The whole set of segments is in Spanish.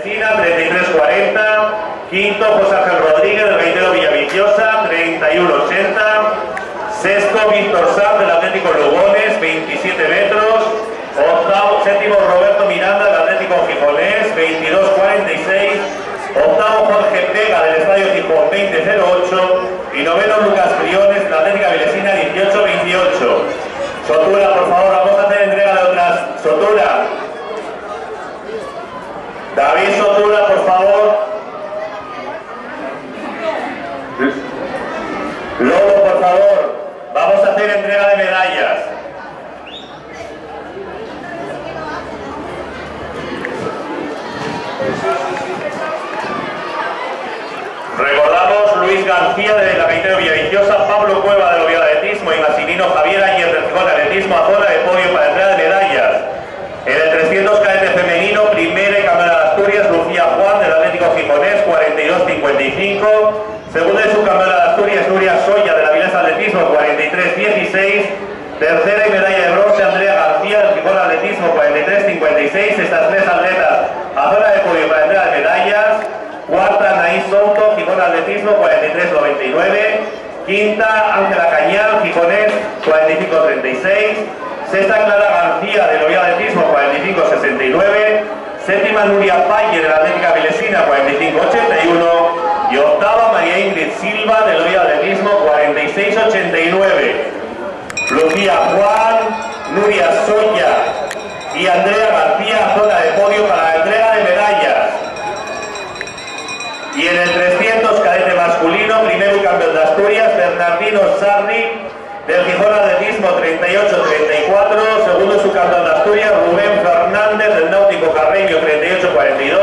Villaviciosa, 33-40. Quinto, José Ángel Rodríguez del Gaitero Villaviciosa, 31-80. Sexto, Víctor Sanz del Atlético Lugones, 27 metros. Octavo, séptimo, Roberto Miranda del Atlético Gijonés, 22-46. Octavo, Jorge Vega del Estadio Gijón, 20-08. Y noveno, Lucas Briones de la Atlética Vilesina, 18-28. Sotura, por favor, vamos a hacer entrega de otras. Sotura. David Sotura, por favor. Lobo, por favor. Vamos a hacer entrega de medallas. Recordamos Luis García de la Gaitero Villaviciosa, Pablo Cueva del Oviedo Atletismo y Massimino Javier Añez del Gijón Atletismo a zona de podio para entrega de medallas. En el 300 cadete femenino, primera y campeona de Asturias, Lucía Juan del Atlético Gijonés, 42-55. Segunda y subcampeona de Asturias, Nuria Soya de la Vilesa Atletismo, 43-16. Tercera y medalla de bronce, Andrea García del Gijón Atletismo, 43-56. Estas tres atletas a zona de podio para entrega de medallas. Cuarta, Naís Souto, Gijón Atletismo, 43-99. Quinta, Ángela Cañal, Gijonés, 45-36. Sexta, Clara García del Oviedo Atletismo, 45-69. Séptima, Nuria Palle de la Atlética Vilesina, 45-81. Y octava, María Ingrid Silva del Oviedo Atletismo, 46-89. Lucía Juan, Nuria Soya y Andrea García, zona de podio para la entrega de medallas. Y en el 300 cadete masculino, primero y campeón de Asturias, Bernardino Sarri del Gijón Atletismo, 38-34. Segundo subcampeón de Asturias, Rubén Fernández del Náutico Carreño, 38-42.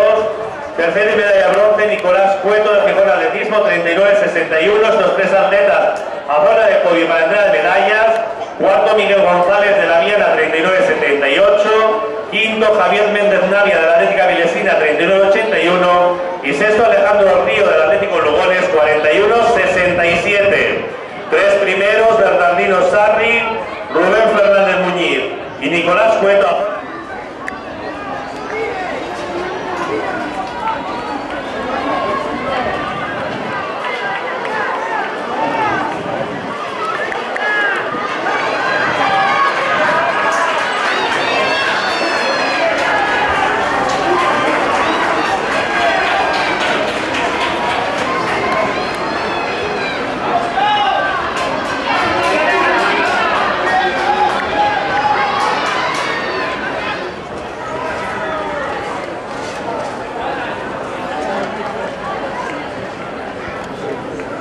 Tercera y medalla de bronce, Nicolás Cueto del Gijón Atletismo, 39-61. Estos tres atletas a zona de podio para entrega de medallas. Cuarto, Miguel González de la Viana, 39-78. Quinto, Javier Méndez Navia de la Atlética Vilesina, 39-81. Y sexto, Alejandro Río del Atlético Lugones, 41-67. Tres primeros, Bernardino Sarri, Rubén Fernández Muñiz y Nicolás Cueto.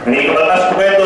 Nicolás Cueto